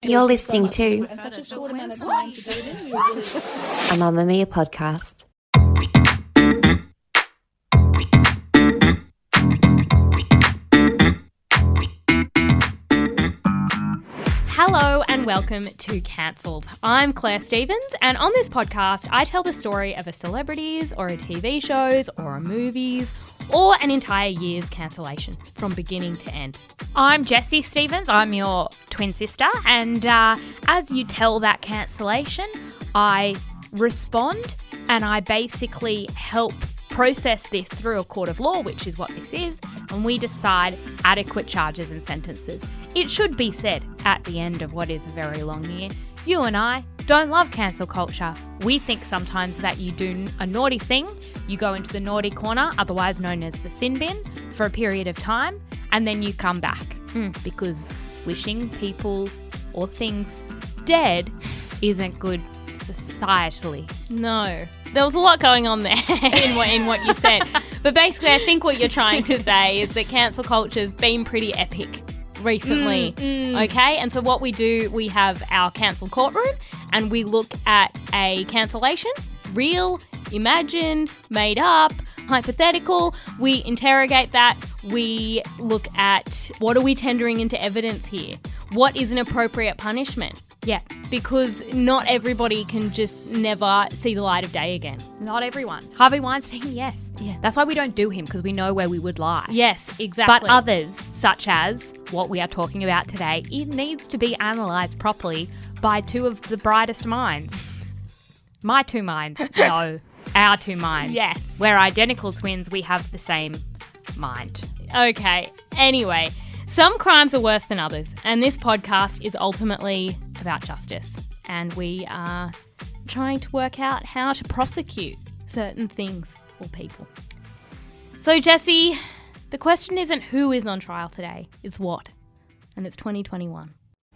You're listening to such a short amount of time to do it in. a Mamamia podcast. Hello and welcome to Cancelled. I'm Clare Stephens, and on this podcast I tell the story of a celebrity's or a TV show's or a movie's or an entire year's cancellation from beginning to end. I'm Jessie Stephens, I'm your twin sister, and as you tell that cancellation, I respond and I basically help process this through a court of law, which is what this is, and we decide adequate charges and sentences. It should be said at the end of what is a very long year, you and I don't love cancel culture. We think sometimes that you do a naughty thing, you go into the naughty corner, otherwise known as the sin bin, for a period of time, and then you come back. Because wishing people or things dead isn't good societally. No. There was a lot going on there in what you said. But basically I think what you're trying to say is that cancel culture's been pretty epic recently, okay? And so what we do, we have our cancel courtroom and we look at a cancellation, real, imagined, made up, hypothetical. We interrogate that. We look at what are we tendering into evidence here? What is an appropriate punishment? Yeah, because not everybody can just never see the light of day again. Not everyone. Harvey Weinstein, yes. Yeah. That's why we don't do him, because we know where we would lie. Yes, exactly. But others, such as what we are talking about today, it needs to be analysed properly by two of the brightest minds. My two minds. No, our two minds. Yes. We're identical twins. We have the same mind. Okay, anyway, some crimes are worse than others, and this podcast is ultimately about justice, and we are trying to work out how to prosecute certain things or people. So, Jessie, the question isn't who is on trial today, it's what, and it's 2021.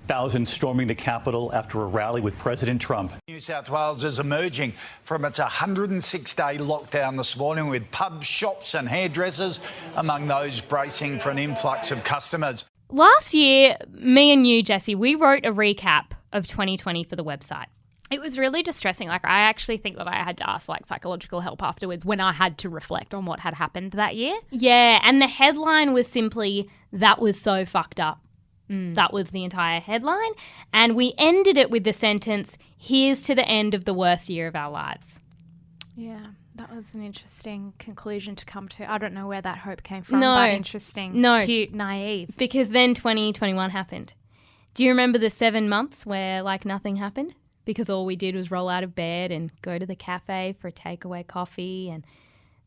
Thousands storming the Capitol after a rally with President Trump. New South Wales is emerging from its 106-day lockdown this morning with pubs, shops and hairdressers among those bracing for an influx of customers. Last year, me and you, Jessie, we wrote a recap of 2020 for the website. It was really distressing. Like, I actually think that I had to ask, psychological help afterwards when I had to reflect on what had happened that year. Yeah, and the headline was simply, "That was so fucked up." That was the entire headline. And we ended it with the sentence, "Here's to the end of the worst year of our lives." Yeah, that was an interesting conclusion to come to. I don't know where that hope came from, No. but interesting. No. Cute, naive. Because then 2021 happened. Do you remember the 7 months where, nothing happened? Because all we did was roll out of bed and go to the cafe for a takeaway coffee and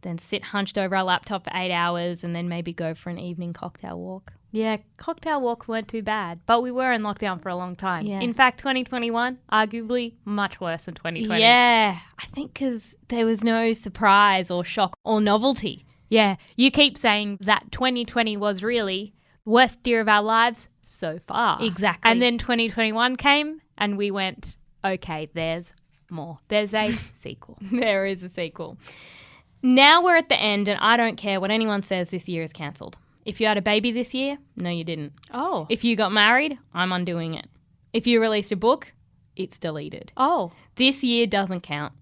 then sit hunched over our laptop for 8 hours and then maybe go for an evening cocktail walk. Yeah, cocktail walks weren't too bad, but we were in lockdown for a long time. Yeah. In fact, 2021, arguably much worse than 2020. Yeah, I think because there was no surprise or shock or novelty. Yeah, you keep saying that 2020 was really worst year of our lives so far. Exactly. And then 2021 came and we went, okay, there's more. There's a sequel. There is a sequel. Now we're at the end and I don't care what anyone says, this year is cancelled. If you had a baby this year, no you didn't. Oh. If you got married, I'm undoing it. If you released a book, it's deleted. Oh. This year doesn't count.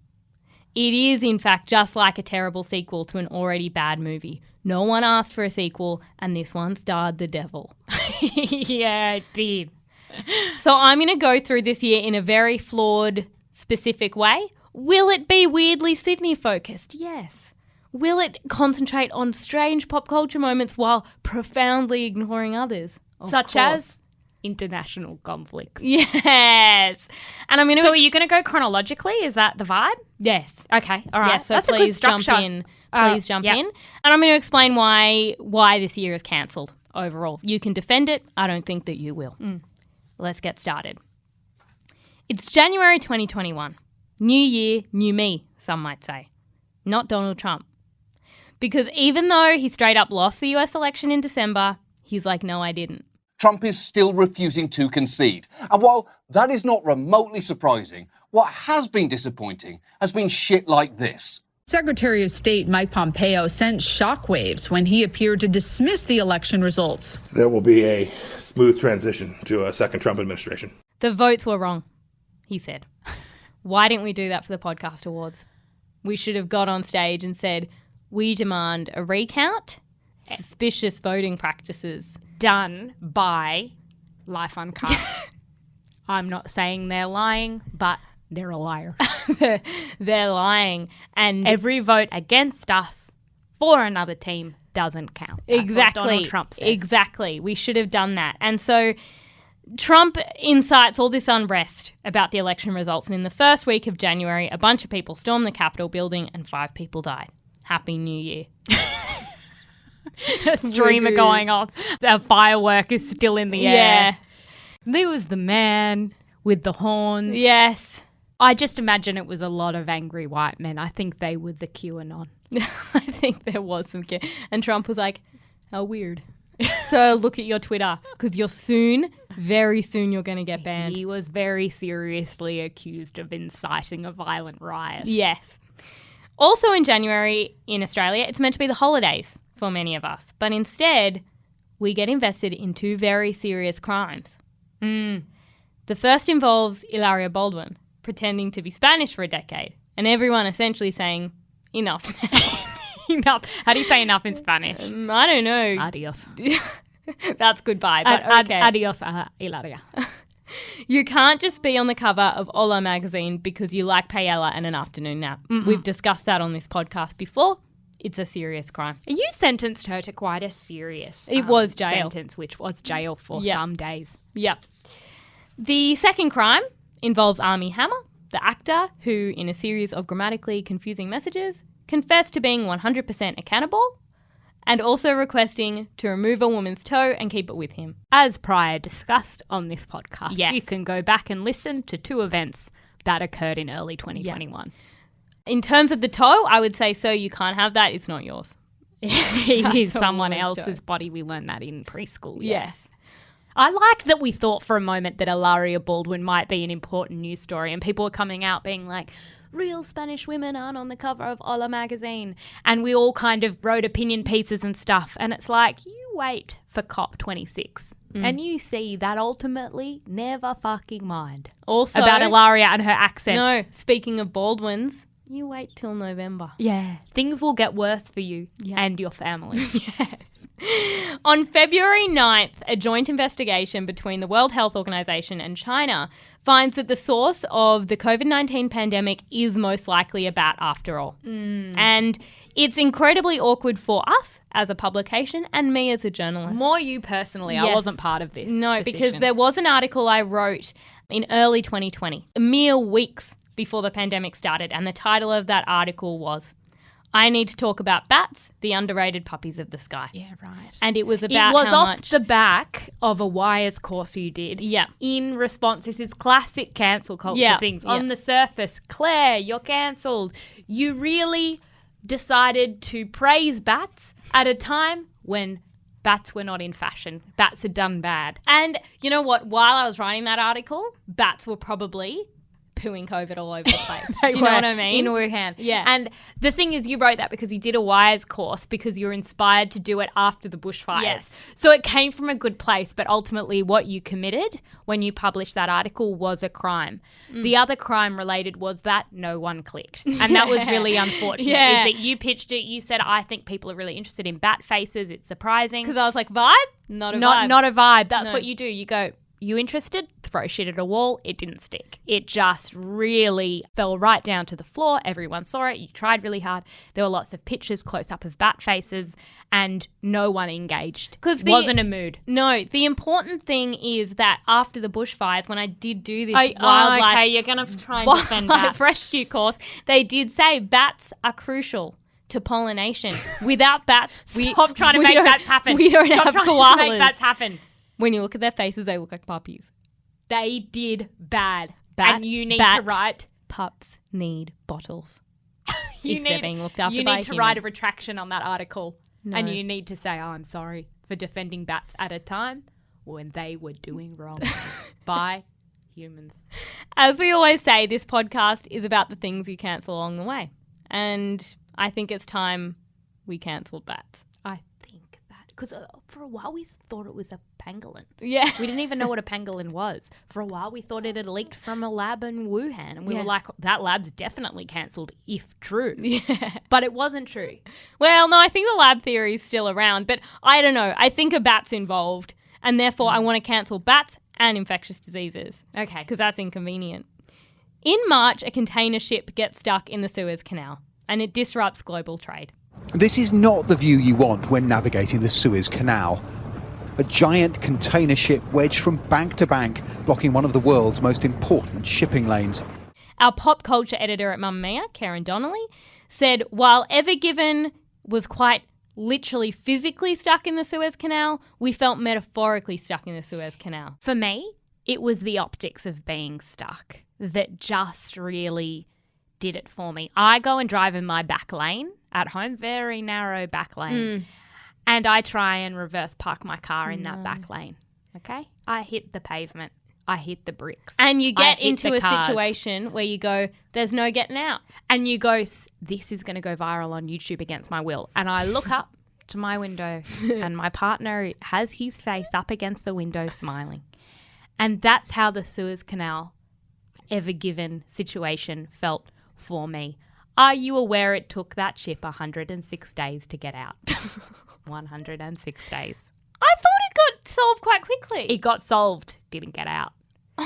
It is, in fact, just like a terrible sequel to an already bad movie. No one asked for a sequel, and this one starred the devil. Yeah, it did. So I'm going to go through this year in a very flawed, specific way. Will it be weirdly Sydney-focused? Yes. Will it concentrate on strange pop culture moments while profoundly ignoring others? Such as international conflicts. Yes. And I'm going to... So are you going to go chronologically? Is that the vibe? Yes. Okay. All right. Yes, so that's a good please jump structure. in. Please jump in. And I'm going to explain why this year is cancelled overall. You can defend it. I don't think that you will. Let's get started. It's January 2021. New year, new me, some might say. Not Donald Trump. Because even though he straight up lost the US election in December, he's like, no, I didn't. Trump is still refusing to concede. And while that is not remotely surprising, what has been disappointing has been shit like this. Secretary of State Mike Pompeo sent shockwaves when he appeared to dismiss the election results. There will be a smooth transition to a second Trump administration. The votes were wrong, he said. Why didn't we do that for the podcast awards? We should have got on stage and said, we demand a recount, suspicious voting practices. Done by Life Uncut. I'm not saying they're lying, but they're a liar. They're lying. And every vote against us for another team doesn't count. That's exactly. what Donald Trump says. Exactly. We should have done that. And so Trump incites all this unrest about the election results. And in the first week of January, a bunch of people stormed the Capitol building and 5 people died. Happy New Year. A streamer going off. A firework is still in the air. Yeah. There was the man with the horns. Yes. I just imagine it was a lot of angry white men. I think they were the QAnon. I think there was some kid. And Trump was like, how weird. So look at your Twitter because very soon you're going to get banned. He was very seriously accused of inciting a violent riot. Yes. Also in January in Australia, it's meant to be the holidays for many of us. But instead, we get invested in 2 very serious crimes. The first involves Hilaria Baldwin pretending to be Spanish for a decade and everyone essentially saying, enough now. Enough. How do you say enough in Spanish? I don't know. Adios. That's goodbye, but okay. Adios, Hilaria. You can't just be on the cover of Hola magazine because you like paella and an afternoon nap. We've discussed that on this podcast before. It's a serious crime. You sentenced her to quite a serious It was jail. sentence, which was jail for some days. Yep. The second crime involves Armie Hammer, the actor who, in a series of grammatically confusing messages, confessed to being 100% a cannibal and also requesting to remove a woman's toe and keep it with him. As prior discussed on this podcast, Yes. you can go back and listen to 2 events that occurred in early 2021. In terms of the toe, I would say, so you can't have that. It's not yours. It is a someone woman's else's toe. body. We learned that in preschool. Yes. I like that we thought for a moment that Hilaria Baldwin might be an important news story and people were coming out being like, real Spanish women aren't on the cover of Hola magazine. And we all kind of wrote opinion pieces and stuff. And it's like, you wait for COP26 and you see that ultimately never fucking mind. Also, About Hilaria and her accent. no, speaking of Baldwins, you wait till November. Yeah. Things will get worse for you and your family. Yes. On February 9th, a joint investigation between the World Health Organization and China finds that the source of the COVID-19 pandemic is most likely a bat after all. And it's incredibly awkward for us as a publication and me as a journalist. More you personally. I Yes. wasn't part of this. No, decision. because there was an article I wrote in early 2020, mere weeks before the pandemic started, and the title of that article was I Need to Talk About Bats, the Underrated Puppies of the Sky. Yeah, right. And it was about It was how off much... the back of a Wires course you did. Yeah. In response, this is classic cancel culture Yeah, things. yeah. On the surface, Claire, you're cancelled. You really decided to praise bats at a time when bats were not in fashion. Bats had done bad. And you know what? While I was writing that article, bats were probably pooing COVID all over the place. Do you know what I mean? In Wuhan. Yeah. And the thing is, you wrote that because you did a Wires course because you were inspired to do it after the bushfires. Yes. So it came from a good place, but ultimately what you committed when you published that article was a crime. The other crime related was that no one clicked. And that was really unfortunate. Yeah. Is that you pitched it, you said, I think people are really interested in bat faces. It's surprising. Because I was like, vibe? Not a vibe. Not a vibe. That's No. what you do. You go, you interested? Throw shit at a wall. It didn't stick. It just really fell right down to the floor. Everyone saw it. You tried really hard. There were lots of pictures close up of bat faces and no one engaged. Because the- wasn't a mood. No, the important thing is that after the bushfires, when I did do this Okay, wildlife, you're going to try and defend wildlife bats. rescue course, they did say bats are crucial to pollination. Without bats, Stop trying to we make don't- bats happen. We don't Stop have trying to koalas. make bats happen. When you look at their faces, they look like puppies. They did bad. Bat- and you need bat- to write. Pups need bottles. You if they're being looked after you by need to a write a human. retraction on that article. No. And you need to say, oh, I'm sorry for defending bats at a time when they were doing wrong by humans. As we always say, this podcast is about the things you cancel along the way. And I think it's time we cancelled bats. I think that because for a while we thought it was a pangolin. Yeah. We didn't even know what a pangolin was. For a while we thought it had leaked from a lab in Wuhan, and we were like, that lab's definitely cancelled if true. Yeah. But it wasn't true. Well, no, I think the lab theory is still around, but I don't know. I think a bat's involved, and therefore I want to cancel bats and infectious diseases. Okay. Because that's inconvenient. In March, a container ship gets stuck in the Suez Canal, and it disrupts global trade. This is not the view you want when navigating the Suez Canal. A giant container ship wedged from bank to bank, blocking one of the world's most important shipping lanes. Our pop culture editor at Mamamia, Karen Donnelly, said while Ever Given was quite literally physically stuck in the Suez Canal, we felt metaphorically stuck in the Suez Canal. For me, it was the optics of being stuck that just really did it for me. I go and drive in my back lane at home, very narrow back lane, and I try and reverse park my car in that back lane. Okay? I hit the pavement. I hit the bricks. And you get I hit into the a cars. situation where you go, there's no getting out. And you go, this is going to go viral on YouTube against my will. And I look up to my window and my partner has his face up against the window smiling. And that's how the Suez Canal Ever Given situation felt for me. Are you aware it took that ship 106 days to get out? 106 days. I thought it got solved quite quickly. It got solved, didn't get out.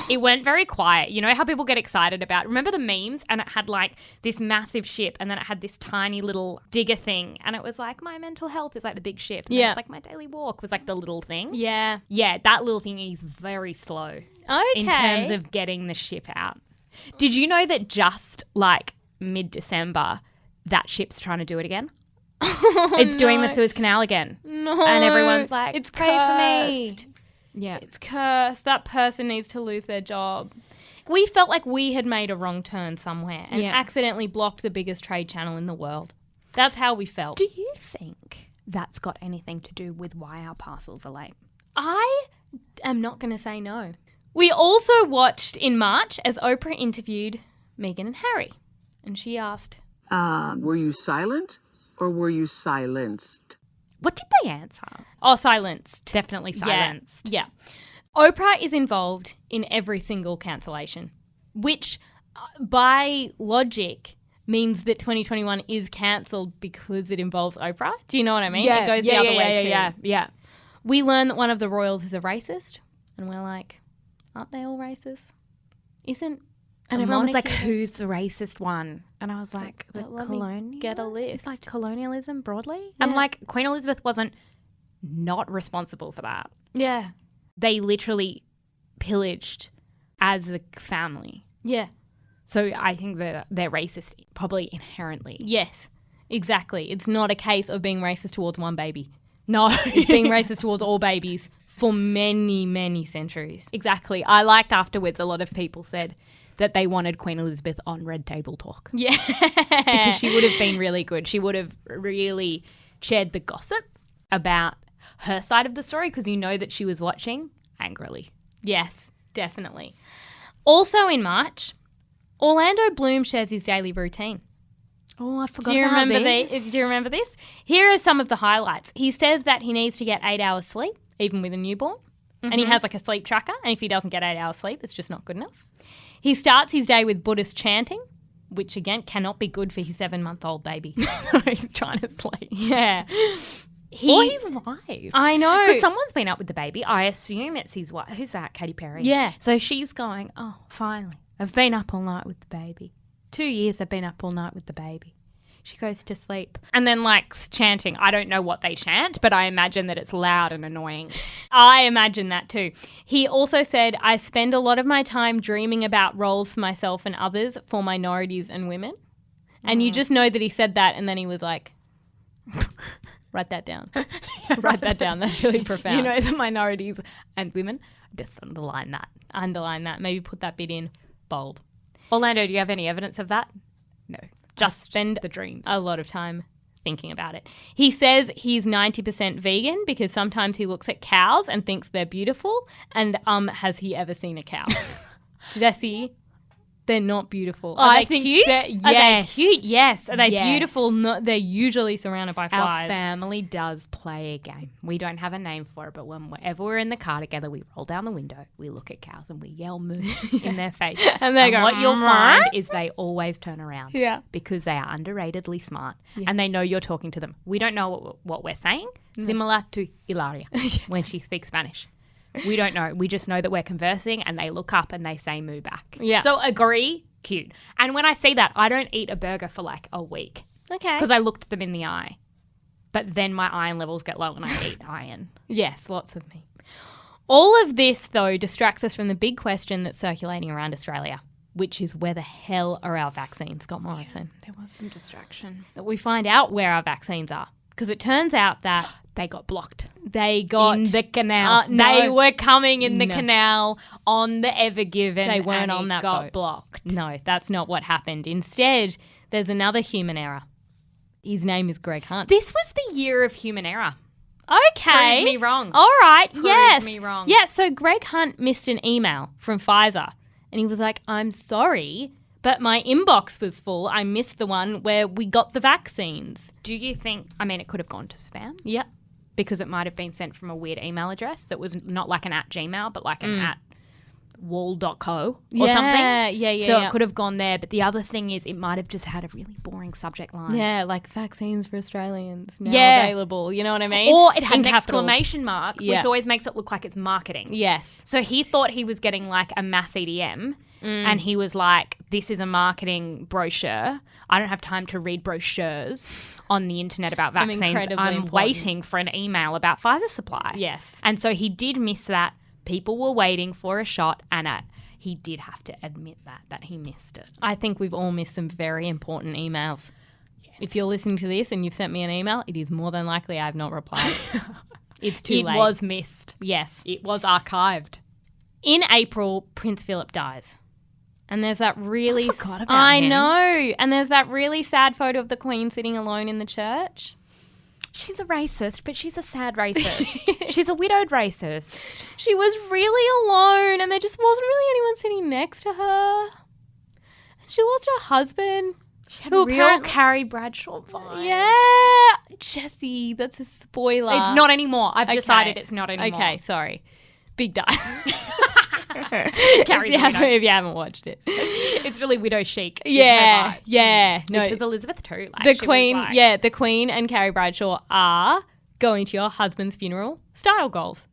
It went very quiet. You know how people get excited about, remember the memes? And it had like this massive ship and then it had this tiny little digger thing. And it was like, my mental health is like the big ship. And Yeah. it's like my daily walk was like the little thing. Yeah. Yeah, that little thing is very slow in terms of getting the ship out. Did you know that just like mid-December, that ship's trying to do it again? It's doing the Suez Canal again. No. And everyone's like, it's pray for me. cursed. Yeah. It's cursed. That person needs to lose their job. We felt like we had made a wrong turn somewhere and accidentally blocked the biggest trade channel in the world. That's how we felt. Do you think that's got anything to do with why our parcels are late? I am not going to say no. We also watched in March as Oprah interviewed Meghan and Harry. And she asked, Were you silent or were you silenced? What did they answer? oh, silenced. Definitely silenced. Yeah. Oprah is involved in every single cancellation, which by logic means that 2021 is cancelled because it involves Oprah. Do you know what I mean? It goes the other way too. Yeah. We learn that one of the royals is a racist, and we're like, aren't they all racist? Isn't And a everyone was like, monarchy- who's the racist one? And I was like, the let me colonial? get a list. It's like colonialism broadly. Yeah. I'm like, Queen Elizabeth wasn't not responsible for that. Yeah. They literally pillaged as a family. Yeah. So I think that they're racist probably inherently. Yes, exactly. It's not a case of being racist towards one baby. No. It's being racist towards all babies for many, many centuries. Exactly. I liked afterwards a lot of people said that they wanted Queen Elizabeth on Red Table Talk. Yeah. Because she would have been really good. She would have really shared the gossip about her side of the story because you know that she was watching angrily. Yes, definitely. Also in March, Orlando Bloom shares his daily routine. Oh, I forgot Do you about remember this. Do you remember this? Here are some of the highlights. He says that he needs to get 8 hours sleep, even with a newborn. And he has like a sleep tracker. And if he doesn't get 8 hours sleep, it's just not good enough. He starts his day with Buddhist chanting, which again cannot be good for his 7-month-old baby. He's trying to sleep. Yeah. Or his wife. I know. Because someone's been up with the baby. I assume it's his wife. Who's that? Katy Perry. Yeah. So she's going, oh, finally. I've been up all night with the baby. 2 years I've been up all night with the baby. She goes to sleep. And then like chanting. I don't know what they chant, but I imagine that it's loud and annoying. I imagine that too. He also said, I spend a lot of my time dreaming about roles for myself and others for minorities and women. And you just know that he said that and then he was like, write that down. Write that down. That's really profound. You know, the minorities and women. Just underline that. Underline that. Maybe put that bit in bold. Orlando, do you have any evidence of that? No. Just spend the dreams. A lot of time thinking about it. He says he's 90% vegan because sometimes he looks at cows and thinks they're beautiful. And has he ever seen a cow? Jessie, They're not beautiful. Are I they think cute? Yes. Are they cute? Yes. Are they Yes. beautiful? No, they're usually surrounded by Our flies. family does play a game. We don't have a name for it, but whenever we're in the car together, we roll down the window, we look at cows, and we yell moo in their face. And they go, what you'll "Meow." find is they always turn around. Yeah. Because they are underratedly smart and they know you're talking to them. We don't know what we're saying, similar to Ilaria when she speaks Spanish. We don't know. We just know that we're conversing and they look up and they say moo back. Yeah. So agree, cute. And when I see that, I don't eat a burger for like a week. Okay. Because I looked them in the eye. But then my iron levels get low and I eat iron. Yes, lots of meat. All of this, though, distracts us from the big question that's circulating around Australia, which is where the hell are our vaccines, Scott Morrison? There was some distraction. That we find out where our vaccines are. Because it turns out that They got blocked. they got... In the canal. no. They were coming in the No. canal on the Ever Given. They weren't and on it that got boat. blocked. No, that's not what happened. Instead, there's another human error. His name is Greg Hunt. This was the year of human error. Okay. Prove me wrong. All right. Prove yes. me wrong. Yeah. So Greg Hunt missed an email from Pfizer, and he was like, "I'm sorry, but my inbox was full. I missed the one where we got the vaccines." Do you think, I mean, it could have gone to spam? Yeah. Because it might have been sent from a weird email address that was not like an @Gmail, but like an @wall.co or something. Yeah. So it could have gone there. But the other thing is it might have just had a really boring subject line. Yeah, like vaccines for Australians now Yeah. available. You know what I mean? Or it had In an capitals. exclamation mark, Yeah. which always makes it look like it's marketing. Yes. So he thought he was getting like a mass EDM and he was like, this is a marketing brochure. I don't have time to read brochures on the internet about vaccines. incredibly I'm important. waiting for an email about Pfizer supply. Yes. And so he did miss that. People were waiting for a shot and he did have to admit that he missed it. I think we've all missed some very important emails. Yes. If you're listening to this and you've sent me an email, it is more than likely I have not replied. It's too late. It was missed. Yes. It was archived. In April, Prince Philip dies. And there's that really... I forgot about I him. know. And there's that really sad photo of the Queen sitting alone in the church. She's a racist, but she's a sad racist. She's a widowed racist. She was really alone and there just wasn't really anyone sitting next to her. And she lost her husband. Who real Carrie Bradshaw vibes. Yeah. Jessie, that's a spoiler. It's not anymore. I've Okay. decided it's not anymore. Okay, sorry. Big die. Carrie's if you haven't watched it. It's really widow chic. is her Yeah, vibe. yeah. No, Which was Elizabeth too. Like, the she was Queen, like- the Queen and Carrie Bradshaw are going to your husband's funeral style goals.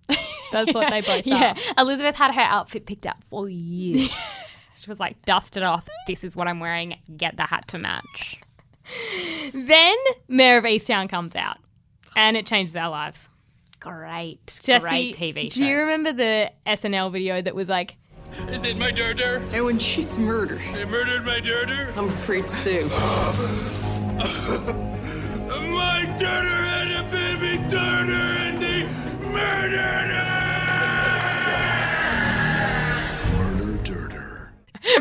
That's what they both Yeah. are. Elizabeth had her outfit picked out for years. She was like, dust it off. This is what I'm wearing. Get the hat to match. Then Mayor of Easttown comes out and it changes our lives. Great. Jessie, Great TV show. do you remember the SNL video that was like, Is it my daughter? And when she's murdered, They murdered my daughter? I'm afraid to sue. My daughter had a baby daughter and they murdered her!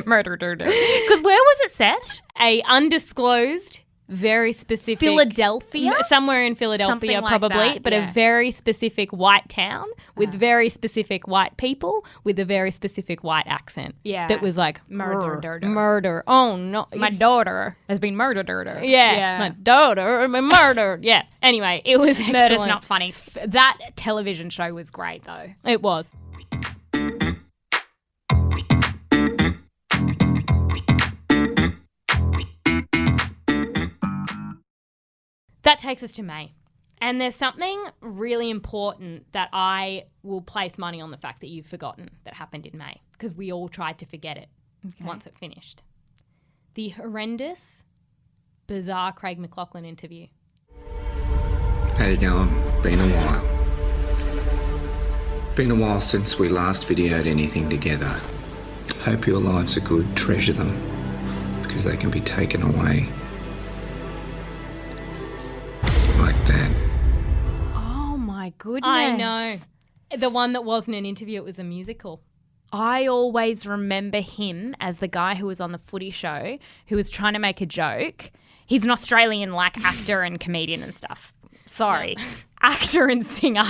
murder? Because where was it set? A undisclosed, very specific... Philadelphia? Somewhere in Philadelphia, Something like probably, that, but yeah. a very specific white town with very specific white people with a very specific white accent. Yeah. That was like, Murder. Murder. Oh, no. My it's- daughter has been murdered. Yeah. My daughter, my murdered. Yeah. Anyway, it was excellent. Murder's not funny. That television show was great, though. It was. That takes us to May. And there's something really important that I will place money on the fact that you've forgotten that happened in May, because we all tried to forget it once it finished. The horrendous, bizarre Craig McLachlan interview. How you going? Been a while. Been a while since we last videoed anything together. Hope your lives are good. Treasure them, because they can be taken away. Like that. Oh, my goodness. I know. The one that wasn't an interview, it was a musical. I always remember him as the guy who was on the footy show who was trying to make a joke. He's an Australian like actor and comedian and stuff. Sorry. actor and singer,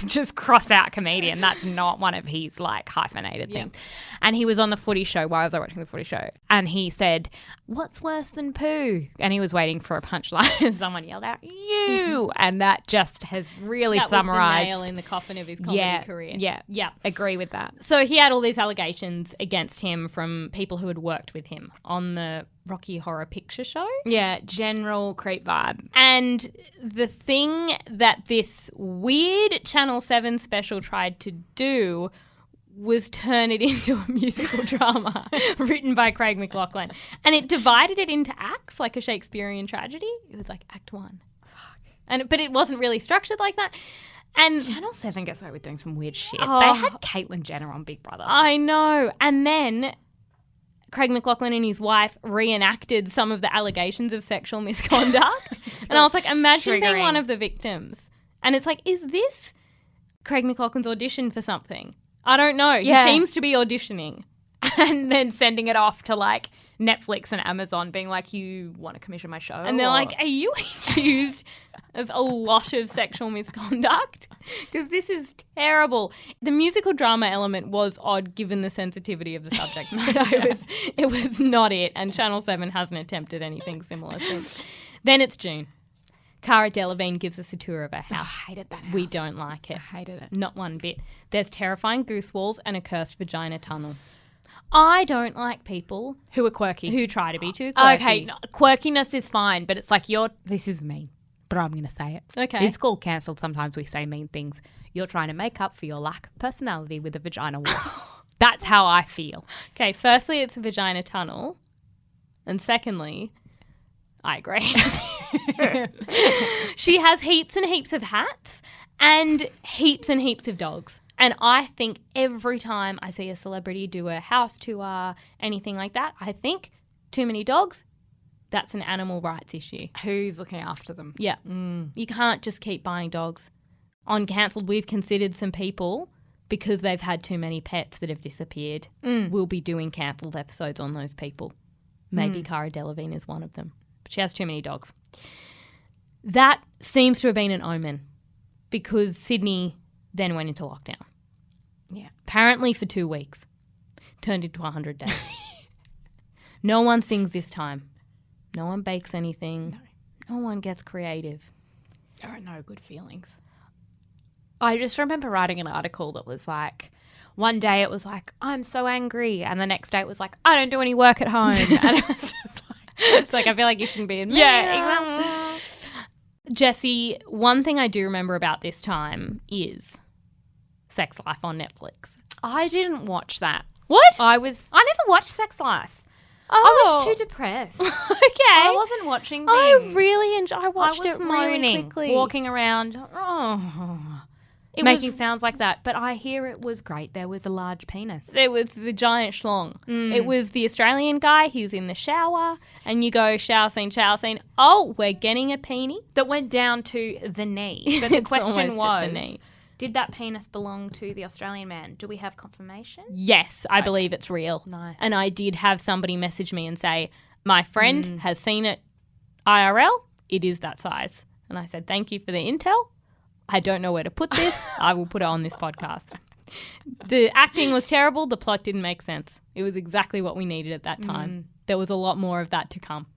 just cross out comedian. That's not one of his like hyphenated things. And he was on the footy show while I was watching the footy show, and he said, "What's worse than poo?" And he was waiting for a punchline, and someone yelled out, "You!" And that just has really summarised. That was the nail in the coffin of his comedy career. Yeah, agree with that. So he had all these allegations against him from people who had worked with him on the Rocky Horror Picture Show. Yeah, general creep vibe. And the thing that this weird Channel 7 special tried to do was turn it into a musical drama written by Craig McLachlan. And it divided it into acts, like a Shakespearean tragedy. It was like Act 1. But it wasn't really structured like that. And Channel 7 gets away with doing some weird shit. Oh. They had Caitlyn Jenner on Big Brother. I know. And then Craig McLachlan and his wife reenacted some of the allegations of sexual misconduct. And I was like, imagine being one of the victims. And it's like, is this Craig McLachlan's audition for something? I don't know. Yeah. He seems to be auditioning. And then sending it off to like Netflix and Amazon being like, you want to commission my show? And they're like, are you accused of a lot of sexual misconduct? Because this is terrible. The musical drama element was odd given the sensitivity of the subject matter. It was not it. And Channel 7 hasn't attempted anything similar since. Then it's June. Cara Delevingne gives us a tour of her house. I hated that house. We don't like it. I hated it. Not one bit. There's terrifying goose walls and a cursed vagina tunnel. I don't like people who are quirky. Who try to be too quirky. Okay, no, quirkiness is fine, but it's like this is mean, but I'm going to say it. Okay. It's called cancelled. Sometimes we say mean things. You're trying to make up for your lack of personality with a vagina wall. That's how I feel. Okay, firstly, it's a vagina tunnel. And secondly, I agree. She has heaps and heaps of hats and heaps of dogs. And I think every time I see a celebrity do a house tour, anything like that, I think too many dogs, that's an animal rights issue. Who's looking after them? Yeah. You can't just keep buying dogs. On Cancelled, we've considered some people, because they've had too many pets that have disappeared, we'll be doing Cancelled episodes on those people. Maybe Cara Delevingne is one of them. But she has too many dogs. That seems to have been an omen, because Sydney then went into lockdown. Yeah. Apparently for 2 weeks. Turned into 100 days. No one sings this time. No one bakes anything. No one gets creative. There are no good feelings. I just remember writing an article that was like, one day it was like, I'm so angry. And the next day it was like, I don't do any work at home. And it was just like, it's like, I feel like you shouldn't be in. Yeah, exactly. Jessie, one thing I do remember about this time is Sex Life on Netflix. I didn't watch that. What? I never watched Sex Life. Oh. I was too depressed. Okay. I wasn't watching things. I really enjoyed. I watched it moaning, really quickly. walking around, making sounds like that. But I hear it was great. There was a large penis. It was the giant schlong. It was the Australian guy. He's in the shower, and you go shower scene. Oh, we're getting a peenie that went down to the knee. But the question was, the knee. Did that penis belong to the Australian man? Do we have confirmation? Yes, I believe it's real. Nice. And I did have somebody message me and say, my friend has seen it IRL. It is that size. And I said, thank you for the intel. I don't know where to put this. I will put it on this podcast. The acting was terrible. The plot didn't make sense. It was exactly what we needed at that time. There was a lot more of that to come.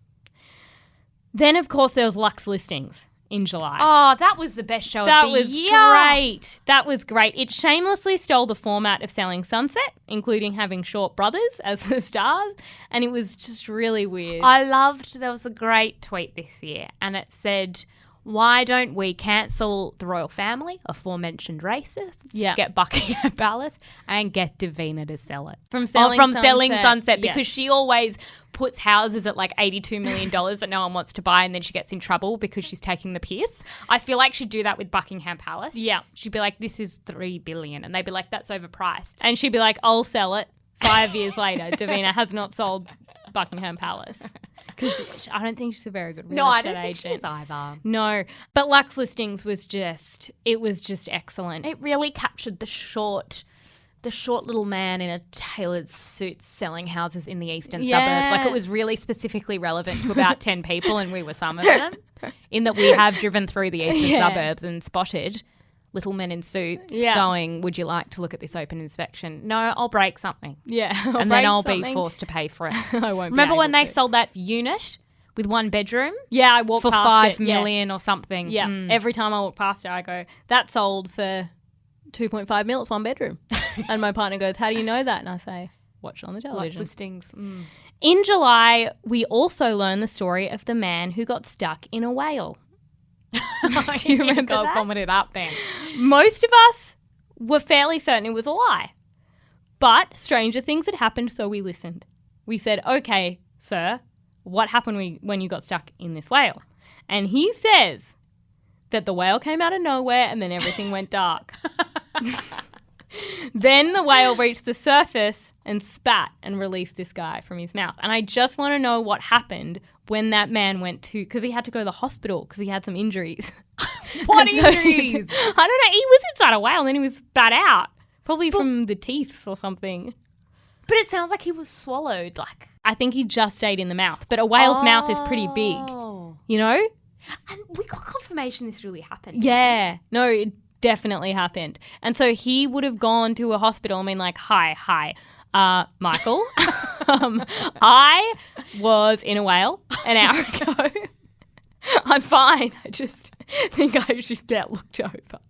Then, of course, there was Lux Listings in July. Oh, that was the best show of the year. That was great. That was great. It shamelessly stole the format of Selling Sunset, including having short brothers as the stars, and it was just really weird. I loved, there was a great tweet this year, and it said, why don't we cancel the royal family, aforementioned racists, get Buckingham Palace, and get Davina to sell it? From Selling Sunset, because she always puts houses at like $82 million that no one wants to buy, and then she gets in trouble because she's taking the piss. I feel like she'd do that with Buckingham Palace. Yeah. She'd be like, this is $3 billion, and they'd be like, that's overpriced. And she'd be like, I'll sell it. 5 years later, Davina has not sold Buckingham Palace. Because I don't think she's a very good real estate agent. I don't think she is either. No. But Lux Listings was just excellent. It really captured the short the short little man in a tailored suit selling houses in the eastern suburbs. Like, it was really specifically relevant to about 10 people, and we were some of them. In that we have driven through the eastern suburbs and spotted little men in suits going, would you like to look at this open inspection? No, I'll break something. Yeah. And then I'll be forced to pay for it. I won't Remember be when able they to. sold that unit with 1 bedroom? Yeah, I walked for past 5 it. million or something. Yeah. Every time I walk past it, I go, that sold for 2.5 mil. It's 1 bedroom. And my partner goes, how do you know that? And I say, watch it on the television. Listings. In July, we also learned the story of the man who got stuck in a whale. Do you remember that? Comment it up then. Most of us were fairly certain it was a lie. But stranger things had happened, so we listened. We said, okay, sir, what happened when you got stuck in this whale? And he says that the whale came out of nowhere and then everything went dark. Then the whale reached the surface and spat and released this guy from his mouth. And I just want to know what happened when that man went to, because he had to go to the hospital because he had some injuries. What And so injuries? I don't know. He was inside a whale and then he was spat out. Probably from the teeth or something. But it sounds like he was swallowed. Like, I think he just stayed in the mouth. But a whale's mouth is pretty big. You know? And we got confirmation this really happened. Yeah. No, it definitely happened. And so he would have gone to a hospital and been like, hi, Michael. I was in a whale an hour ago. I'm fine. I just think I should get looked over.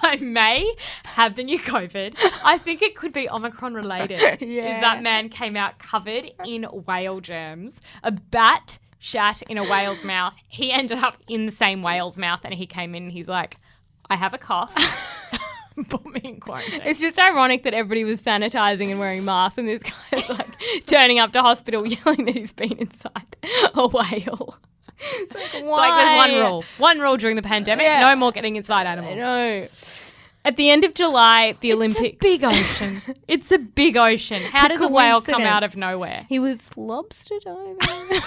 I may have the new COVID. I think it could be Omicron related. Yeah. Is that man came out covered in whale germs. A bat shat in a whale's mouth. He ended up in the same whale's mouth and he came in and he's like, I have a cough. Put me in quarantine. It's just ironic that everybody was sanitizing and wearing masks and this guy's like turning up to hospital yelling that he's been inside a whale. It's like, It's like there's one rule. One rule during the pandemic, no more getting inside animals. I know. At the end of July, the Olympics. It's a big ocean. It's a big ocean. How does a whale come out of nowhere? He was lobster diving. I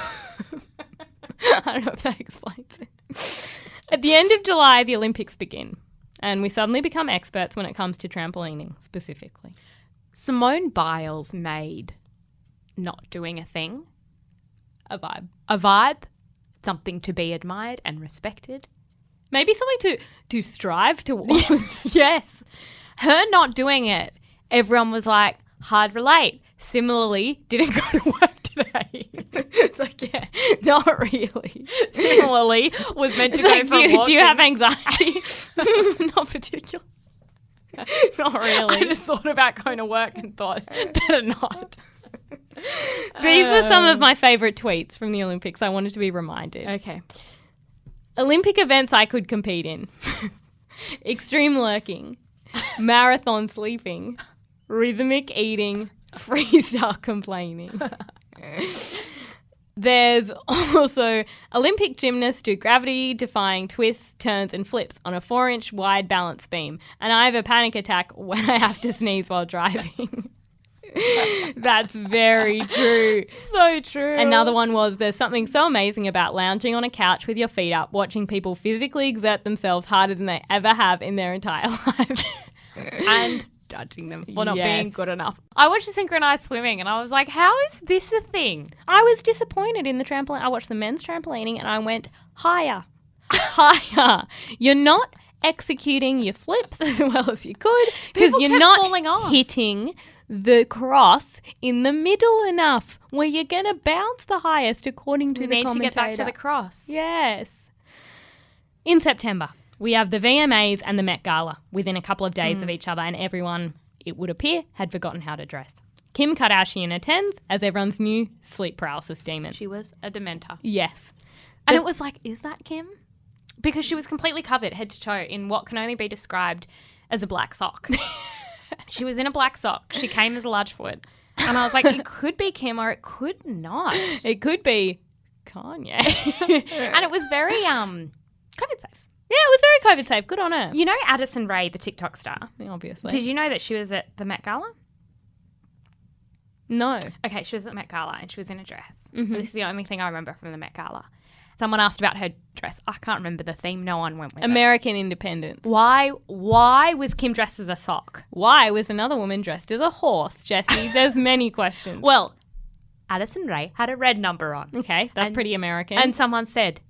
don't know if that explains it. At the end of July, the Olympics begin. And we suddenly become experts when it comes to trampolining, specifically. Simone Biles made not doing a thing A vibe. a vibe, something to be admired and respected. Maybe something to strive towards. Yes. Her not doing it, everyone was like, hard relate. Similarly, didn't go to work today. It's like, yeah, not really. Similarly, was meant to go Like, for a walk do you in- have anxiety? Not particularly. Not really. I just thought about going to work and thought, better not. These were some of my favourite tweets from the Olympics. I wanted to be reminded. Okay. Olympic events I could compete in. Extreme lurking, marathon sleeping, rhythmic eating, freestyle complaining. There's also Olympic gymnasts do gravity-defying twists, turns and flips on a 4-inch wide balance beam. And I have a panic attack when I have to sneeze while driving. That's very true. So true. Another one was there's something so amazing about lounging on a couch with your feet up, watching people physically exert themselves harder than they ever have in their entire lives. And judging them for not Yes. being good enough. I watched the synchronized swimming and I was like, how is this a thing? I was disappointed in the trampoline. I watched the men's trampolining and I went, higher, higher. You're not executing your flips as well as you could because People you're kept not falling off. hitting the cross in the middle enough where you're going to bounce the highest according to We the need to commentator. get back to the cross. Yes. In September, we have the VMAs and the Met Gala within a couple of days of each other, and everyone, it would appear, had forgotten how to dress. Kim Kardashian attends as everyone's new sleep paralysis demon. She was a dementor. Yes. And it was like, is that Kim? Because she was completely covered head to toe in what can only be described as a black sock. She was in a black sock. She came as a large foot. And I was like, it could be Kim or it could not. It could be Kanye. And it was very COVID safe. Yeah, it was very COVID safe. Good on her. You know Addison Rae, the TikTok star? Obviously. Did you know that she was at the Met Gala? No. Okay, she was at the Met Gala and she was in a dress. Mhm. This is the only thing I remember from the Met Gala. Someone asked about her dress. I can't remember the theme. No one went with it. American independence. Why was Kim dressed as a sock? Why was another woman dressed as a horse, Jessie? There's many questions. Well, Addison Rae had a red number on. Okay, that's pretty American. And someone said,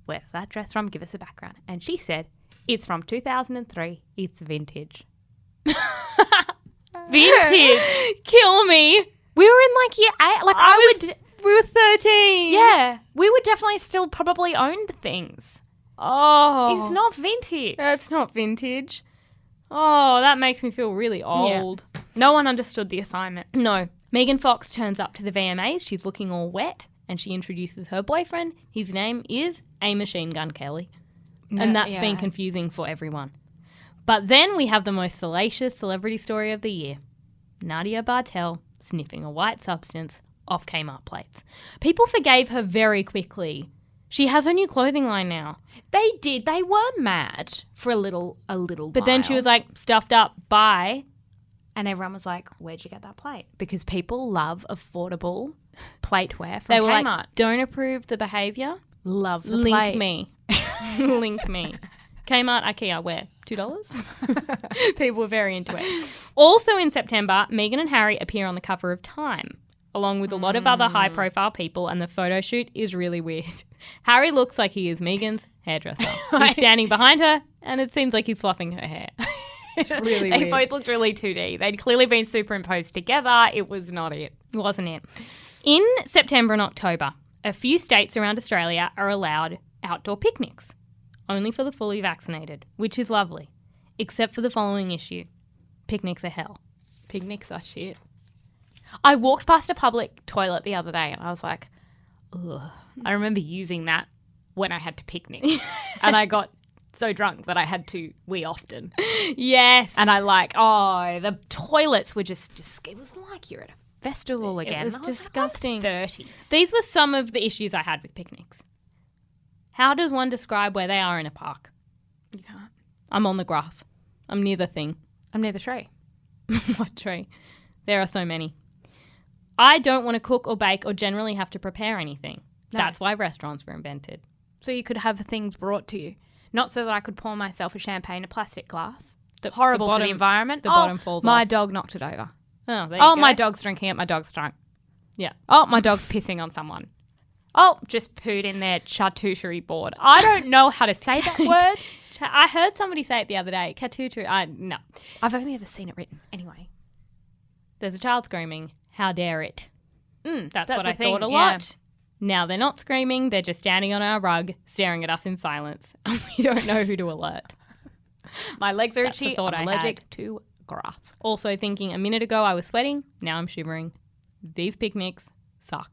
where's that dress from? Give us a background. And she said, it's from 2003. It's vintage. Vintage. Kill me. We were in like year 8. Like we were 13. Yeah. We would definitely still probably own the things. Oh. It's not vintage. That's not vintage. Oh, that makes me feel really old. Yeah. No one understood the assignment. No. Megan Fox turns up to the VMAs. She's looking all wet and she introduces her boyfriend. His name is A Machine Gun Kelly. And that's been confusing for everyone. But then we have the most salacious celebrity story of the year. Nadia Bartel sniffing a white substance off Kmart plates. People forgave her very quickly. She has a new clothing line now. They did. They were mad for a little But then she was like, stuffed up, bye. And everyone was like, where'd you get that plate? Because people love affordable plateware from They were Kmart. like, don't approve the behaviour. Love the Link plate. me. Link me. Kmart, IKEA, where? $2? People were very into it. Also in September, Meghan and Harry appear on the cover of Time, along with a lot of other high-profile people, and the photo shoot is really weird. Harry looks like he is Meghan's hairdresser. He's standing behind her, and it seems like he's fluffing her hair. It's really They weird. both looked really 2D. They'd clearly been superimposed together. It was not it. Wasn't it? In September and October, a few states around Australia are allowed outdoor picnics, only for the fully vaccinated, which is lovely, except for the following issue. Picnics are hell. Picnics are shit. I walked past a public toilet the other day and I was like, ugh. I remember using that when I had to picnic. And I got so drunk that I had to wee often. Yes. And the toilets were just it was like you're at a festival again. It was disgusting. 30. These were some of the issues I had with picnics. How does one describe where they are in a park? You can't. I'm on the grass. I'm near the thing. I'm near the tree. What tree? There are so many. I don't want to cook or bake or generally have to prepare anything. No. That's why restaurants were invented. So you could have things brought to you. Not so that I could pour myself a champagne in a plastic glass. The Horrible bottom, for the environment. The bottom falls my off. dog knocked it over. Oh, there you go. My dog's drinking it. My dog's drunk. Yeah. Oh, my dog's pissing on someone. Oh, just pooed in their charcuterie board. I don't know how to say that word. I heard somebody say it the other day. Charcuterie. No. I've only ever seen it written. Anyway. There's a child screaming. How dare it? That's what the I thing, thought a yeah. lot. Now they're not screaming. They're just standing on our rug, staring at us in silence. And we don't know who to alert. My legs are That's the itchy. thought I'm I allergic had. to grass. Also thinking a minute ago I was sweating. Now I'm shivering. These picnics suck.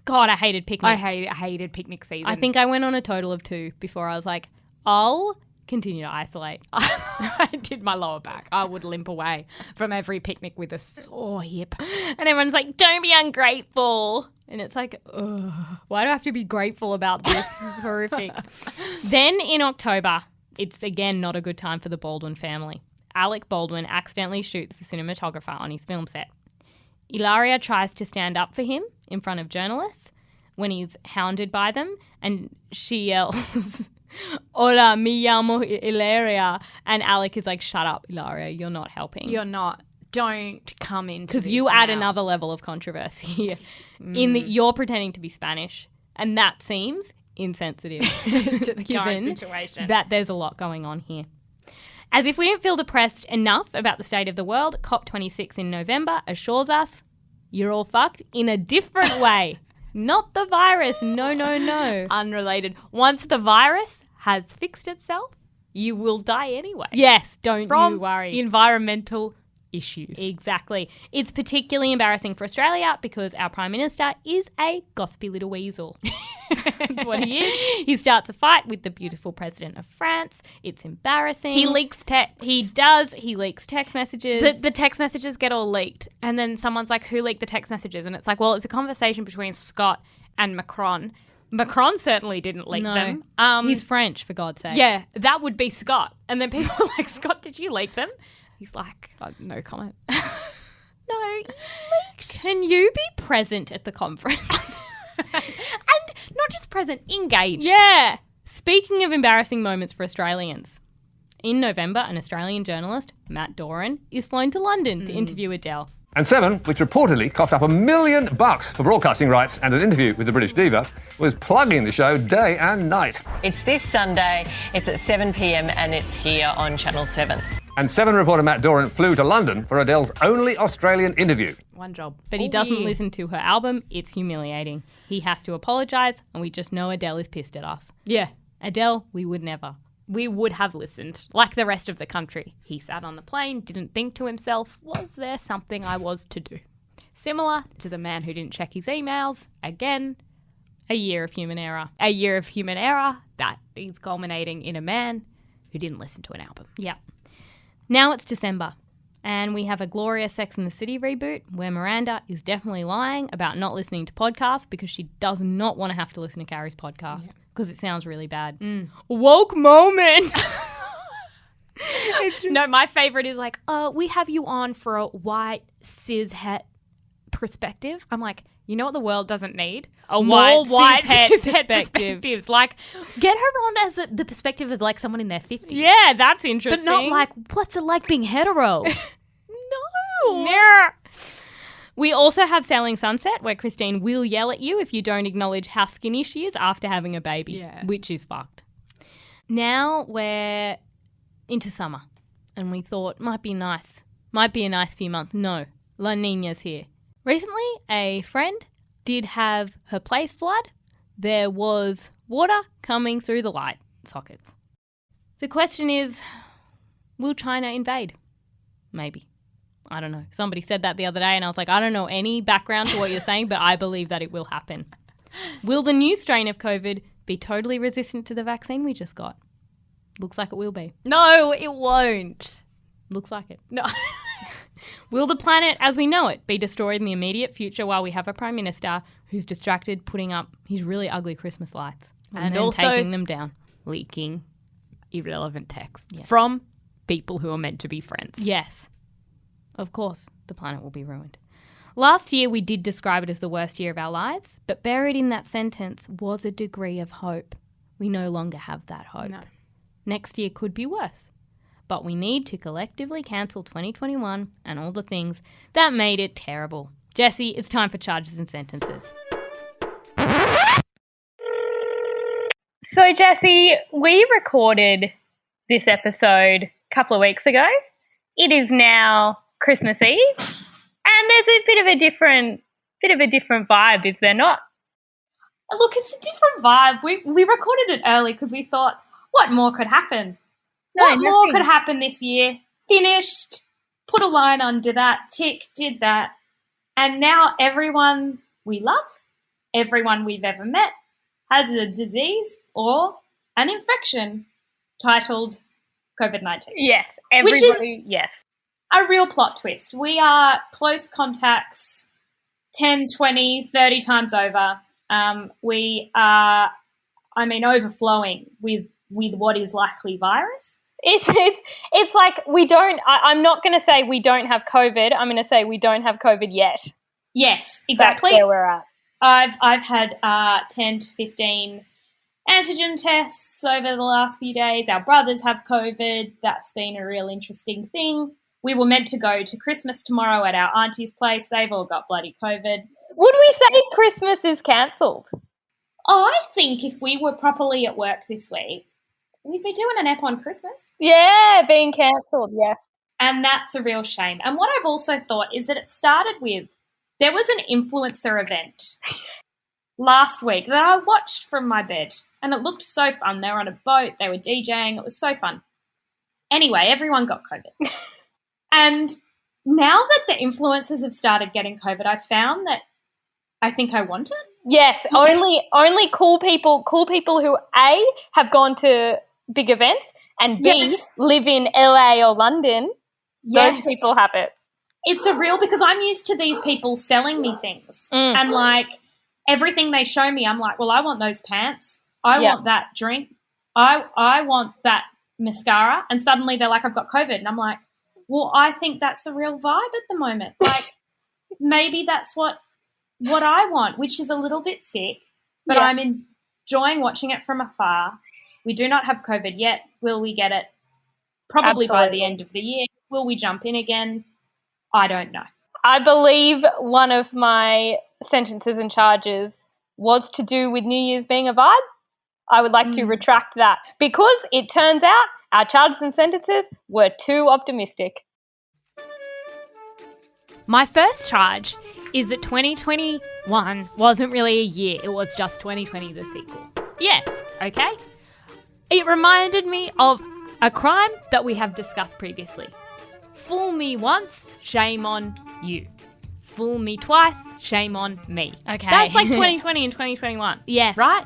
God, I hated picnics. I hated picnic season. I think I went on a total of 2 before I was like, I'll continue to isolate. I did my lower back. I would limp away from every picnic with a sore hip. And everyone's like, don't be ungrateful. And it's like, ugh, why do I have to be grateful about this? This is horrific. Then in October, it's again not a good time for the Baldwin family. Alec Baldwin accidentally shoots the cinematographer on his film set. Ilaria tries to stand up for him in front of journalists when he's hounded by them, and she yells, Hola, me llamo Ilaria. And Alec is like, shut up, Ilaria, you're not helping. You're not. Don't come into Because this you add now. another level of controversy here. In that you're pretending to be Spanish, and that seems insensitive to the current given situation. that there's a lot going on here. As if we didn't feel depressed enough about the state of the world, COP26 in November assures us you're all fucked in a different way. Not the virus. No, no, no. Unrelated. Once the virus has fixed itself, you will die anyway. Yes, don't From you worry. environmental issues. Exactly. It's particularly embarrassing for Australia because our Prime Minister is a gossipy little weasel. That's what he is. He starts a fight with the beautiful President of France. It's embarrassing. He leaks text. He does. He leaks text messages. The text messages get all leaked. And then someone's like, who leaked the text messages? And it's like, well, it's a conversation between Scott and Macron. Macron certainly didn't leak them. He's French, for God's sake. Yeah, that would be Scott. And then people are like, Scott, did you leak them? He's like, no comment. No, you leaked. Can you be present at the conference? And not just present, engaged. Yeah. Speaking of embarrassing moments for Australians, in November, an Australian journalist, Matt Doran, is flown to London to interview Adele. And Seven, which reportedly coughed up $1 million for broadcasting rights and an interview with the British diva, was plugging the show day and night. It's this Sunday, it's at 7 p.m. and it's here on Channel 7. And Seven reporter Matt Doran flew to London for Adele's only Australian interview. One job. But he doesn't listen to her album. It's humiliating. He has to apologise, and we just know Adele is pissed at us. Yeah. Adele, we would never. We would have listened, like the rest of the country. He sat on the plane, didn't think to himself, was there something I was to do? Similar to the man who didn't check his emails. Again, a year of human error. A year of human error that is culminating in a man who didn't listen to an album. Yeah. Now it's December, and we have a glorious Sex and the City reboot where Miranda is definitely lying about not listening to podcasts because she does not want to have to listen to Carrie's podcast because it sounds really bad. Woke moment. No, my favourite is like, we have you on for a white cis het perspective. I'm like, you know what the world doesn't need? More white cis het perspective. perspectives. Like, get her on as the perspective of like someone in their 50s. Yeah, that's interesting. But not like, what's it like being hetero? No. We also have Sailing Sunset, where Christine will yell at you if you don't acknowledge how skinny she is after having a baby, which is fucked. Now we're into summer, and we thought might be a nice few months. No, La Nina's here. Recently, a friend did have her place flood. There was water coming through the light sockets. The question is, will China invade? Maybe. I don't know. Somebody said that the other day and I was like, I don't know any background to what you're saying, but I believe that it will happen. Will the new strain of COVID be totally resistant to the vaccine we just got? Looks like it will be. No, it won't. Looks like it. No. Will the planet as we know it be destroyed in the immediate future while we have a Prime Minister who's distracted putting up his really ugly Christmas lights and then also taking them down? Leaking irrelevant texts from people who are meant to be friends. Yes. Of course, the planet will be ruined. Last year, we did describe it as the worst year of our lives, but buried in that sentence was a degree of hope. We no longer have that hope. No. Next year could be worse. But we need to collectively cancel 2021 and all the things that made it terrible. Jessie, it's time for charges and sentences. So, Jessie, we recorded this episode a couple of weeks ago. It is now Christmas Eve, and there's a bit of a different vibe, is there not? Look, it's a different vibe. We recorded it early because we thought, what more could happen? What more could happen this year? Finished, put a line under that, tick, did that. And now everyone we love, everyone we've ever met, has a disease or an infection titled COVID-19. Yes, everybody, yes. A real plot twist. We are close contacts 10, 20, 30 times over. We are, overflowing with what is likely virus. It's like we don't, I'm not going to say we don't have COVID. I'm going to say we don't have COVID yet. Yes, exactly. That's where we're at. I've had 10 to 15 antigen tests over the last few days. Our brothers have COVID. That's been a real interesting thing. We were meant to go to Christmas tomorrow at our auntie's place. They've all got bloody COVID. Would we say Christmas is cancelled? I think if we were properly at work this week, we'd be doing an ep on Christmas. Yeah, being cancelled, yeah. And that's a real shame. And what I've also thought is that it started with, there was an influencer event last week that I watched from my bed, and it looked so fun. They were on a boat, they were DJing, it was so fun. Anyway, everyone got COVID. And now that the influencers have started getting COVID, I've found that I think I want it. Yes, only cool people who A, have gone to big events, and B, live in LA or London. Those people have it. It's a real, because I'm used to these people selling me things. And like everything they show me, I'm like, well, I want those pants. I want that drink. I want that mascara. And suddenly they're like, I've got COVID. And I'm like, well, I think that's a real vibe at the moment. Like maybe that's what I want, which is a little bit sick, but I'm enjoying watching it from afar. We do not have COVID yet. Will we get it? Probably by the end of the year. Will we jump in again? I don't know. I believe one of my sentences and charges was to do with New Year's being a vibe. I would like to retract that because it turns out our charges and sentences were too optimistic. My first charge is that 2021 wasn't really a year. It was just 2020, the sequel. Yes, okay? It reminded me of a crime that we have discussed previously. Fool me once, shame on you. Fool me twice, shame on me. Okay. That's like 2020 and 2021. Yes. Right?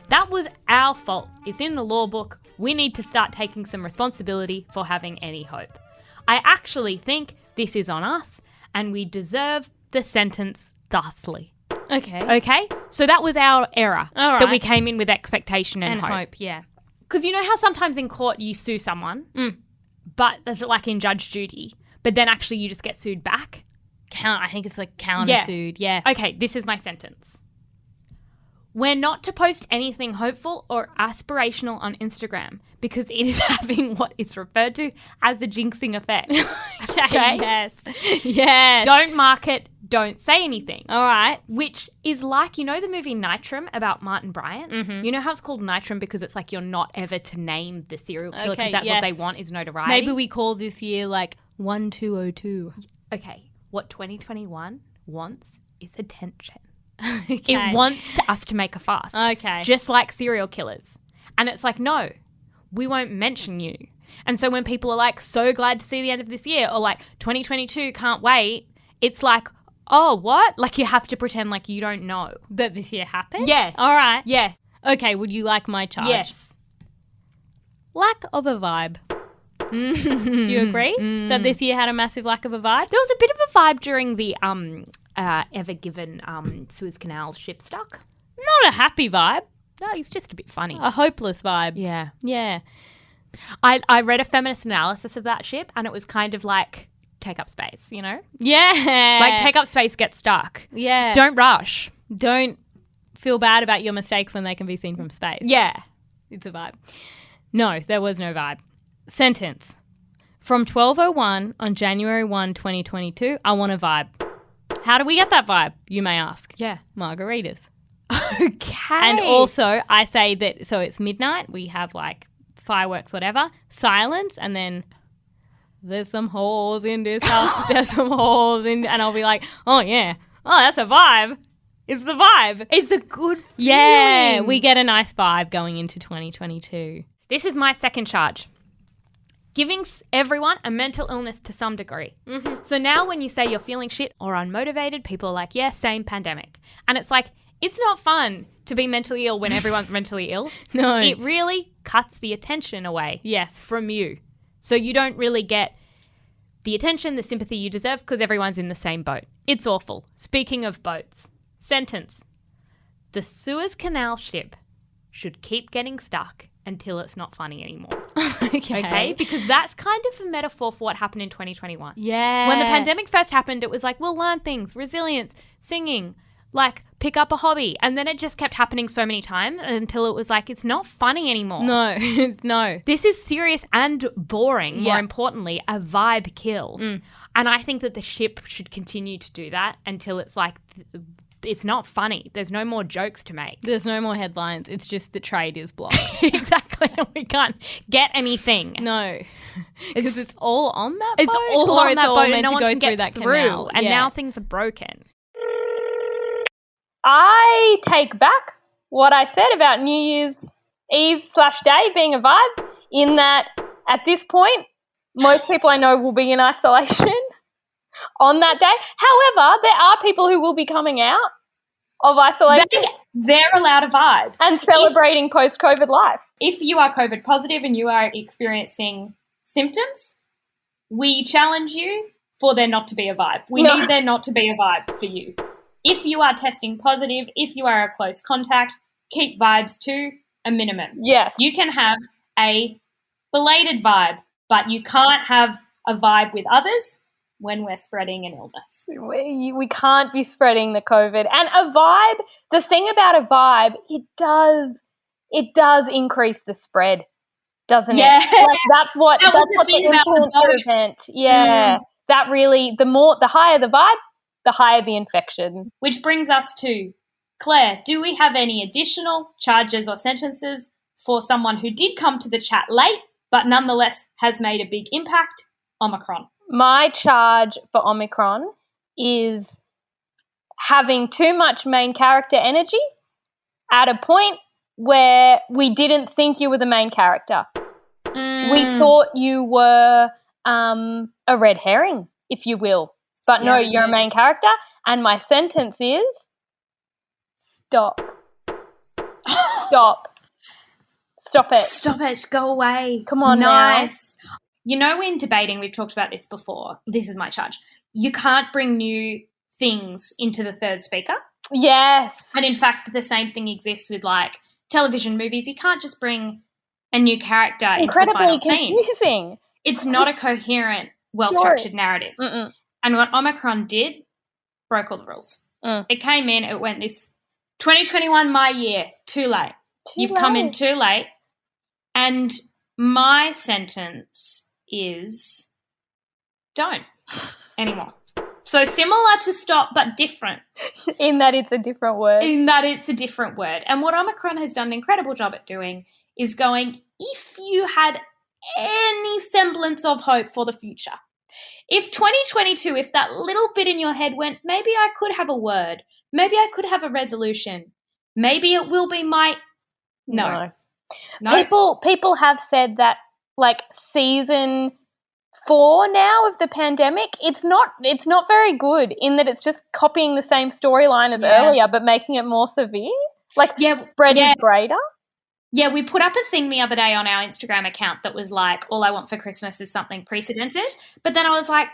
That was our fault. It's in the law book. We need to start taking some responsibility for having any hope. I actually think this is on us and we deserve the sentence thusly. Okay. Okay? So that was our error. All right. That we came in with expectation and hope, yeah. Because you know how sometimes in court you sue someone, but that's like in Judge Judy, but then actually you just get sued back? I think it's like counter-sued, yeah. Okay, this is my sentence. We're not to post anything hopeful or aspirational on Instagram because it is having what is referred to as the jinxing effect. Okay? Yes. Yes. Don't market, don't say anything. All right. Which is like, you know the movie Nitram about Martin Bryant? Mm-hmm. You know how it's called Nitram because it's like you're not ever to name the serial killer because Okay, that's yes. what they want is notoriety. Maybe we call this year like 1202. Okay, what 2021 wants is attention. Okay. It wants us to make a fuss. Okay. Just like serial killers. And it's like, no, we won't mention you. And so when people are like, so glad to see the end of this year, or like 2022, can't wait, it's like, oh, what? Like you have to pretend like you don't know. That this year happened? Yes. All right. Yes. Okay, would you like my charge? Yes. Lack of a vibe. Do you agree that this year had a massive lack of a vibe? There was a bit of a vibe during the Ever Given Suez Canal ship stuck. Not a happy vibe. No, it's just a bit funny. A hopeless vibe. Yeah. Yeah. I read a feminist analysis of that ship and it was kind of like take up space, you know? Yeah. Like take up space, get stuck. Yeah. Don't rush. Don't feel bad about your mistakes when they can be seen from space. Yeah. It's a vibe. No, there was no vibe. Sentence. From 12:01 on January 1, 2022, I want a vibe. How do we get that vibe, you may ask? Yeah. Margaritas. Okay. And also, I say that, so it's midnight, we have like fireworks, whatever, silence, and then there's some holes in this house, there's some holes in, and I'll be like, oh yeah, oh, that's a vibe. It's the vibe. It's a good Yeah, feeling. we get a nice vibe going into 2022. This is my second charge. Giving everyone a mental illness to some degree. Mm-hmm. So now when you say you're feeling shit or unmotivated, people are like, yeah, same pandemic. And it's like, it's not fun to be mentally ill when everyone's mentally ill. No. It really cuts the attention away from you. So you don't really get the attention, the sympathy you deserve because everyone's in the same boat. It's awful. Speaking of boats, sentence. The Suez Canal ship should keep getting stuck until it's not funny anymore. Okay? Because that's kind of a metaphor for what happened in 2021. Yeah. When the pandemic first happened, it was like, we'll learn things, resilience, singing, like pick up a hobby. And then it just kept happening so many times until it was like, it's not funny anymore. No, no. This is serious and boring, Yeah. more importantly, a vibe kill. And I think that the ship should continue to do that until it's like, it's not funny. There's no more jokes to make. There's no more headlines. It's just the trade is blocked. Exactly. We can't get anything. No. Because it's all on that boat? It's all Or on it's that all boat and meant no to one go can through get that through. canal. And Yeah. now things are broken. I take back what I said about New Year's Eve/day being a vibe, in that at this point, most people I know will be in isolation on that day. However, there are people who will be coming out of isolation. They're allowed a vibe. And celebrating post-COVID life. If you are COVID positive and you are experiencing symptoms, we challenge you for there not to be a vibe. We need there not to be a vibe for you. If you are testing positive, if you are a close contact, keep vibes to a minimum. Yes. You can have a belated vibe, but you can't have a vibe with others when we're spreading an illness. We can't be spreading the COVID. And a vibe, the thing about a vibe, it does increase the spread, doesn't it? Like that's what the influencer event. Yeah. That really, the higher the vibe, the higher the infection. Which brings us to, Claire, do we have any additional charges or sentences for someone who did come to the chat late but nonetheless has made a big impact? Omicron. My charge for Omicron is having too much main character energy at a point where we didn't think you were the main character. We thought you were a red herring, if you will. But no, you're a main character. And my sentence is, stop. Stop. Stop it. Stop it. Go away. Come on nice. Now. You know, in debating, we've talked about this before. This is my charge. You can't bring new things into the third speaker. Yes. And in fact, the same thing exists with like television movies. You can't just bring a new character into the final scene. It's not a coherent, well-structured narrative. And what Omicron did broke all the rules. It came in, it went this 2021, my year, too late. You've come in too late. And my sentence is don't anymore. So similar to stop, but different. In that it's a different word. And what Omicron has done an incredible job at doing is going, if you had any semblance of hope for the future, if 2022, if that little bit in your head went, maybe I could have a word, maybe I could have a resolution, maybe it will be my... No. People have said that, like, season 4 now of the pandemic, it's not very good in that it's just copying the same storyline as earlier but making it more severe. Like, spread is greater. Yeah, we put up a thing the other day on our Instagram account that was like, all I want for Christmas is something precedented. But then I was like,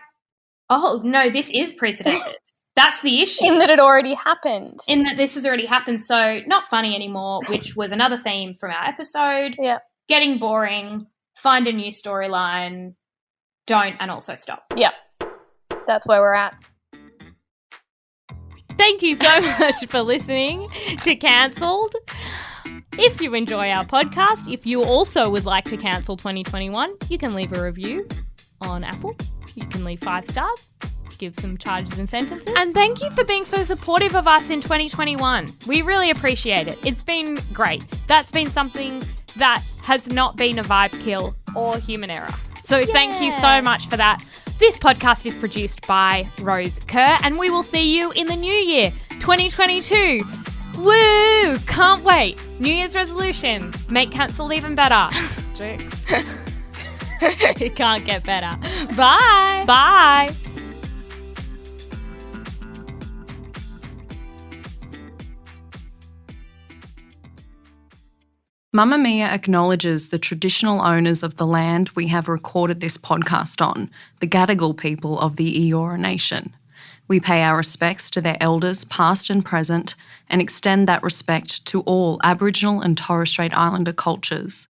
oh, no, this is precedented. That's the issue. In that it already happened. In that this has already happened. So not funny anymore, which was another theme from our episode. Yeah. Getting boring, find a new storyline, don't, and also stop. Yeah. That's where we're at. Thank you so much for listening to Cancelled. If you enjoy our podcast, if you also would like to cancel 2021, you can leave a review on Apple. You can leave 5 stars, give some charges and sentences. And thank you for being so supportive of us in 2021. We really appreciate it. It's been great. That's been something that has not been a vibe kill or human error. So thank you so much for that. This podcast is produced by Rose Kerr, and we will see you in the new year, 2022. Woo! Can't wait. New Year's resolution. Make cancelled even better. Jokes. It can't get better. Bye. Bye. Mamamia acknowledges the traditional owners of the land we have recorded this podcast on, the Gadigal people of the Eora Nation. We pay our respects to their elders, past and present, and extend that respect to all Aboriginal and Torres Strait Islander cultures.